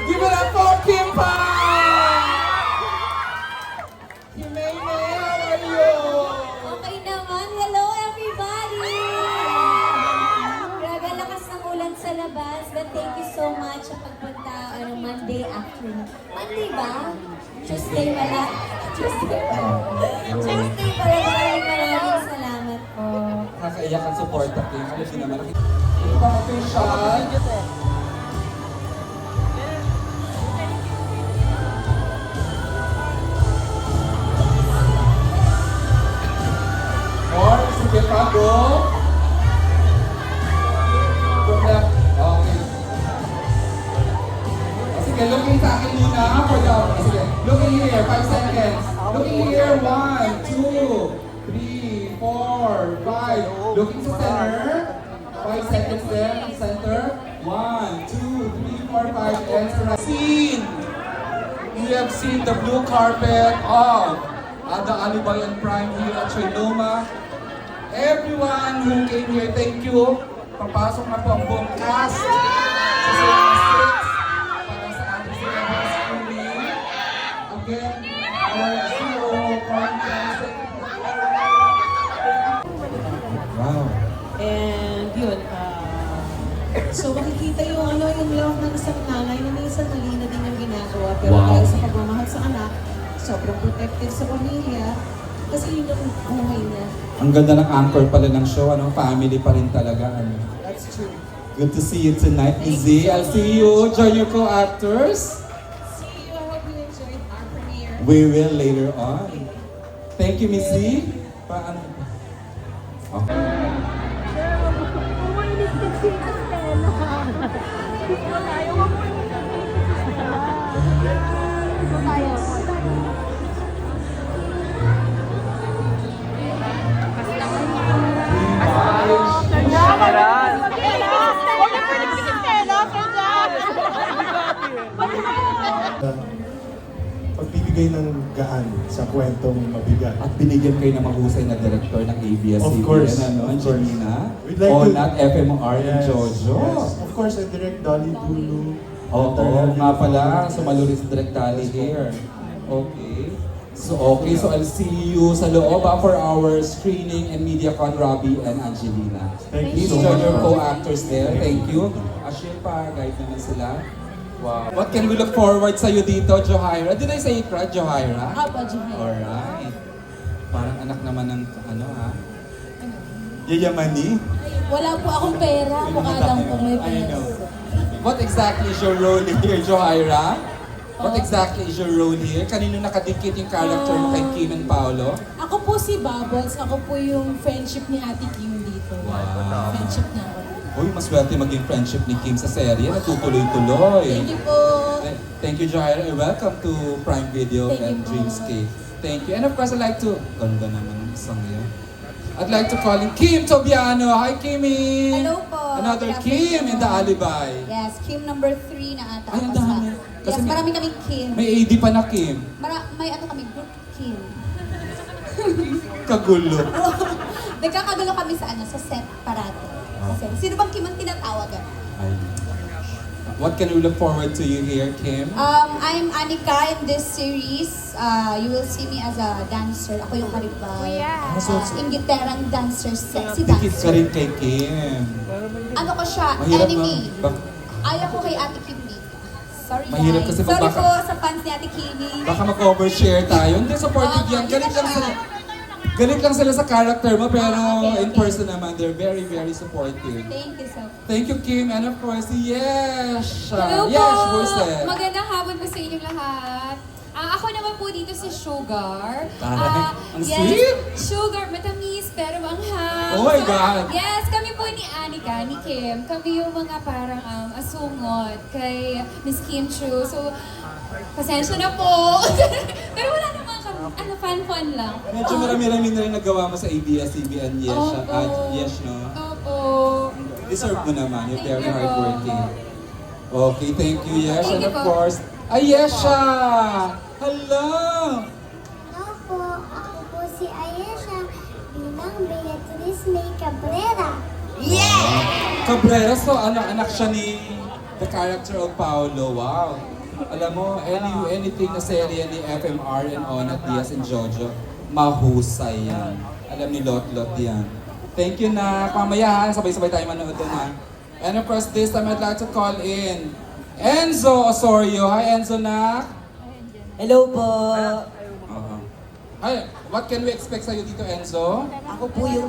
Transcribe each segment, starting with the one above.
Give it up for Kim Pao! Kim May May, how are you? Okay naman. Hello, everybody! Grabe, lakas ng ulan sa labas. But thank you so much sa pagpunta Monday afternoon. Monday ba? Tuesday pala. Tuesday pala. Maraming salamat po. Nakakaiyak ang support at Kim. Alam niyo naman. Ito pang official. Or, sige pa, go. Okay. Sige, looking sa akin muna. Sige, looking here, 5 seconds. Looking here, 1, 2, 3, 4, 5. Looking sa center. 5 seconds there, center. 1, 2, 3, 4, 5, and scene. You have seen the blue carpet of the Alibay and Prime here at Trinoma. Everyone who came here, thank you. Papasok na po ang buong cast sa Cinema 6 para sa ating cinema screening. Again, our CEO, wow. And yun, so makikita yung yung love ng isang nanay na minsan mali na din yung ginagawa. Pero Wow. dahil sa pagmamahal sa anak, sobrang protective sa pamilya. Kasi yun yung buhay niya. Ang ganda ng anchor pala ng show, family pa rin talaga. That's true. Good to see you tonight, Izzy. I'll see you. Join your co-actors. See you. I hope you enjoyed our premiere. We will later on. Thank you, Miss Z. Paano? Okay. Pagbibigay ng gaan sa kwentong mabigat. At binigyan kayo ng mahusay na director ng ABS-CBN, Of course, Angelina? We'd like O to- not FMR and Jojo? Yes. Of course, I direct Dolly Tulu. Oo, nga pala. Sumalo rin sa Direct Tally here. Okay. So I'll see you sa loob for our screening and MediaCon, Robbie and Angelina. Thank Please you so join much. your co-actors there. Thank you. Ashil pa, guide naman sila. Wow. What can we look forward sa'yo dito, Johaira? Did I say it right, Johaira? Apa, Johaira. Alright. Parang anak naman ng Yayamani? Wala po akong pera. Mukha lang po may I know. pera. What exactly is your role here, Johaira? What exactly is your role here? Kanino nakadikit yung character mo kay Kim and Paolo? Ako po si Bubbles. Ako po yung friendship ni Ate Kim dito. Wow. Friendship na ako. Uy, maswerte maging friendship ni Kim sa serye. Natutuloy-tuloy. Thank you po. Thank you, Johaira. Welcome to Prime Video Thank and you po. Dreamscape. Thank you. And of course, I'd like to... Ganda naman ang song yun. I'd like to call in Kim Tobiano. Hi, Kimmy! Hello po. Another Good Kim in the afternoon. Alibay. Yes, Kim number 3 na ata. Ay, ang ako sa- dami. Kasi Yes, may- marami kaming Kim. May AD pa na Kim. May ano kami, group Kim. Kagulo. Nagkakagulo kami sa sa set parate. Sino bang Kim ang tinatawag? Ay. What can we look forward to you here, Kim? I'm Anika in this series. You will see me as a dancer. Ako yung karibay. Ingiterang dancer, sexy Dikit ka dancer. rin kay Kim. Ano ko siya? Mahirap Enemy. na. Ayaw ko kay Ate Kim dito. Sorry Mahirap guys. kasi pag Sorry baka- po sa fans ni Ate Kimi. Baka mag-overshare tayo. Hindi, supportive yan. Yun Galit na lang siya. sila. Galit lang sila sa character mo, pero Okay, in okay. person naman, they're very, very supportive. Thank you so much. Thank you, Kim. And of course, Yes! Hello Yes, po! Burset. Magandang hapon po sa inyong lahat. Ako naman naman po dito si Sugar. Taray, ang sweet! Sugar, matamis, pero manghang. Oh my God! Yes, kami po ni Anika, ni Kim. Kami yung mga parang asungot kay Miss Kim Chu. So, pasensya na po. Pero wala naman kami, fun lang. Medyo marami-rami na rin nagawa mo sa ABS-CBN, yes, Opo. yes, no? Opo. Deserve mo naman, you're very Thank you po. hardworking. Okay, thank you, Yesh. Thank And you of po. course, Ayesha! Hello! Hello po, ako po si Ayesha bilang Beatriz May Cabrera. Cabrera, so anak siya ni the character of Paolo. Wow! Alam mo, anything na serye ni FMR and Onat Diaz and Jojo, mahusay yan. Alam ni Lot yan. Thank you na. Pamaya ha, sabay-sabay tayo manood doon ha. And of course, this time I'd like to call in Enzo Osorio. Hi Enzo na. Hello po. Hi, what can we expect sa'yo dito Enzo? Ako po yung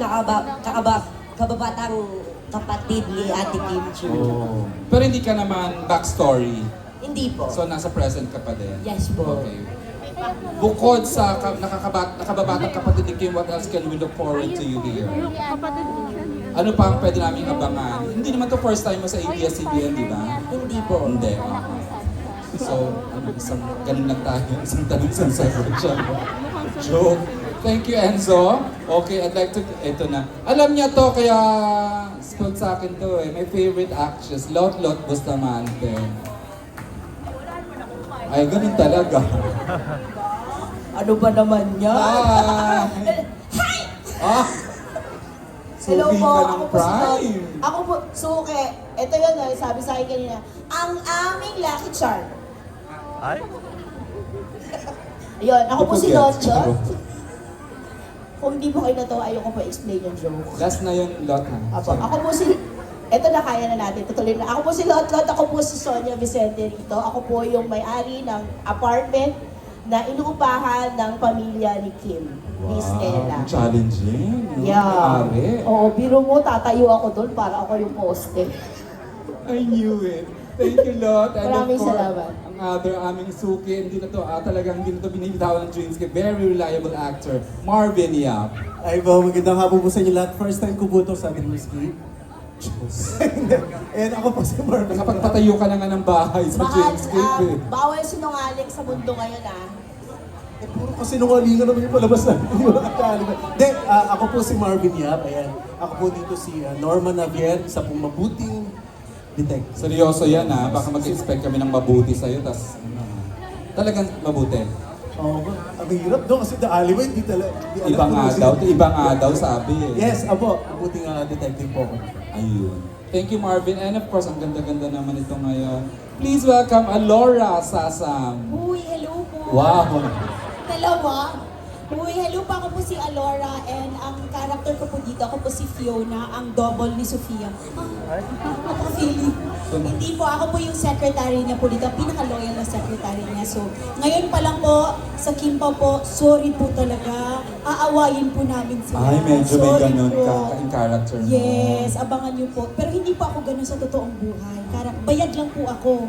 kababatang kapatid ni Ate Kim Chu. Pero hindi ka naman backstory. Hindi po. So nasa present ka pa din. Yes po. Okay. Bukod sa nakababatang kapatid ni Kim, what else can we look forward to you here? Ano pa ang pwede namin abangan? Hindi naman to first time mo sa ABS-CBN, di ba? Hindi po. Hindi. So, ganun lang tayo. Isang tanong, isang sagot siya. Joke. Thank you, Enzo. Okay, I'd like to, ito na. Alam niya to, kaya spoke sa akin to eh. My favorite actress, Lot Bustamante. Ay, ganun talaga. Ano ba naman niya? Hello Hello po, ka ng ako po si Don. Prime. Ako po, Suke. Ito yun, sabi sa akin kanina. Ang aming lucky charm. Ay? Ayun, ako po si Forget. Lot. Kung hindi mo kayo na to, ayoko po explain yung joke. Last na yung Lot ha. Apo, ako po si... Ito na, kaya na natin. Tutuloy na. Ako po si Lot. Ako po si Sonia Vicente rito. Ako po yung may-ari ng apartment na inuupahan ng pamilya ni Kim. Ni Stella. Challenging. Yeah. Ari. Oo, biro mo, tatayo ako doon para ako yung poste. I knew it. Thank you, Lot. And Maraming of course, salamat. ang other aming suki, hindi na to, talagang hindi na to binibitawan ng Dreamscape. Very reliable actor, Marvin Yap. Ay ba, magandang hapon po sa inyo lahat. First time ko po ito sa Dreamscape. And ako po si Marvin. Nakapagpatayo ka na nga ng bahay sa Dreamscape eh. Bawal sinungaling sa mundo ngayon Eh, puro kasi sinungalingan naman yung palabas na hindi mo nakakalimutan. Hindi, ako po si Marvin Yap. Ayan. Ako po dito si Norman Javier, isa pong mabuting detective. Seryoso yan ha, baka mag-expect kami ng mabuti sa'yo, tas talagang mabuti. Oo, ang hirap doon kasi the alleyway, hindi talaga. Iba nga daw sabi eh. Yes, apo, mabuting detective po ako. Ayun. Thank you Marvin, and of course, ang ganda-ganda naman ito ngayon. Please welcome Alora Sasam. Uy, hello po. Wow! Dalawa. Uy, hello pa, ako po si Alora and ang character ko po dito, ako po si Fiona, ang double ni Sofia. Napaka-feeling. Hindi po, ako po yung secretary niya po dito, pinaka-loyal na secretary niya. So, ngayon pa lang po, sa Kimpa po, sorry po talaga, aawayin po namin sila. Ay, medyo may Sorry ganun po. in character mo. Yes, abangan niyo po. Pero hindi po ako ganun sa totoong buhay. Bayad lang po ako.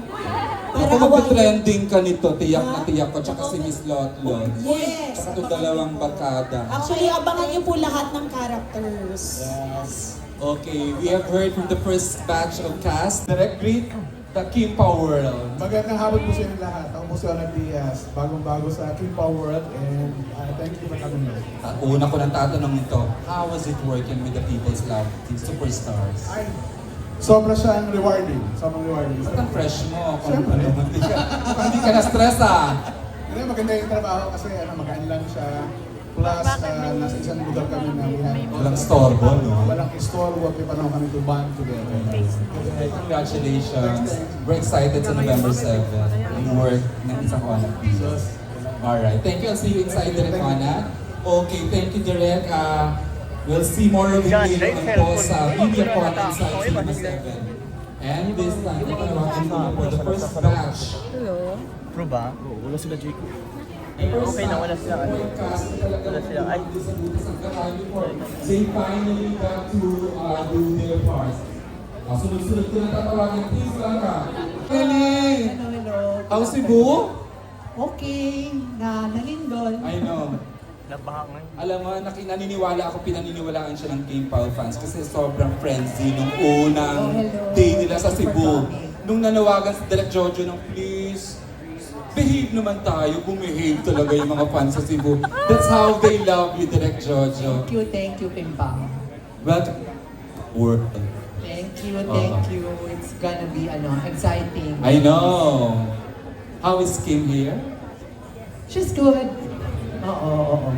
Para Ako awayin. mag-trending ka nito, tiyak na Ha? tiyak ko, tsaka si Miss Lotlot. Yes. Tsaka itong dalawang barkada. Actually, abangan niyo po lahat ng characters. Okay, we have heard from the first batch of cast. Direct greet the Kimpa World. Magandang hapon po sa inyo lahat. Ako po si Onat Diaz, bagong-bago sa Kimpa World, and thank you for coming here. Una ko nang tatanong ito, how was it working with the People's Love, these superstars? Ay, sobra siyang rewarding. Sobrang rewarding. Ba't ang fresh mo? Kung Siyempre. ano, hindi ka na-stress ah. Hindi, maganda yung trabaho kasi magaan lang siya. Plus, nasa isang lugar kami na Walang storbo, no? Walang istorbo, kaya panahon kami to band together. Congratulations. We're excited sa November 7. Yung work ng isang Onat. Alright, thank you. I'll see you inside Direct Onat. Okay, thank you Direct. We'll see more of you later po sa media part inside Cinema 7. And this time, ipanawagan ko po the first batch. True ba? Oo, wala sila Jacob. Okay na, wala sila. Wala sila. Ay. They finally got to do their parts. Sunod-sunod ko na tatawagan. Please welcome. Hello! How's Cebu? okay, na nalindol. I know. Nabahangan. Alam mo, naniniwala ako, pinaniniwalaan siya ng Kim Pao fans kasi sobrang frenzy nung unang day nila sa Cebu. Nung nanawagan si Direk Jojo ng please, behave naman tayo, bumehave talaga yung mga fans sa Cebu. That's how they love you, Direk Jojo. Thank you, Pimpang. But, worth it. Thank you. It's gonna be exciting. I know. How is Kim here? She's good. Oo.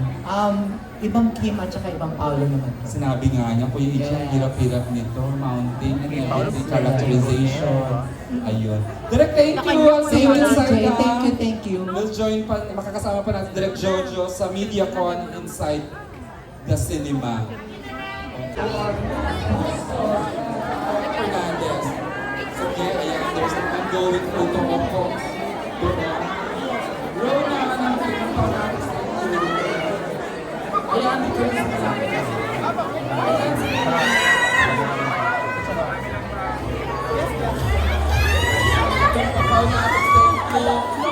Ibang Kim at saka ibang Paolo naman. Sinabi nga niya, Kuya Ichi, ang hirap-hirap nito, mountain and everything, characterization. Ayun. Direk, thank you. I'll see you inside na. Thank you. We'll join pa, makakasama pa natin Direk Jojo sa MediaCon inside the cinema. Fernandez. Sige, ayan, there's an ongoing photo op ko. Rona, anong pinuntaw natin sa inyo? Ayan, dito rin sa malaki. Ayan, sige. Ito yung pakaw natin sa inyo.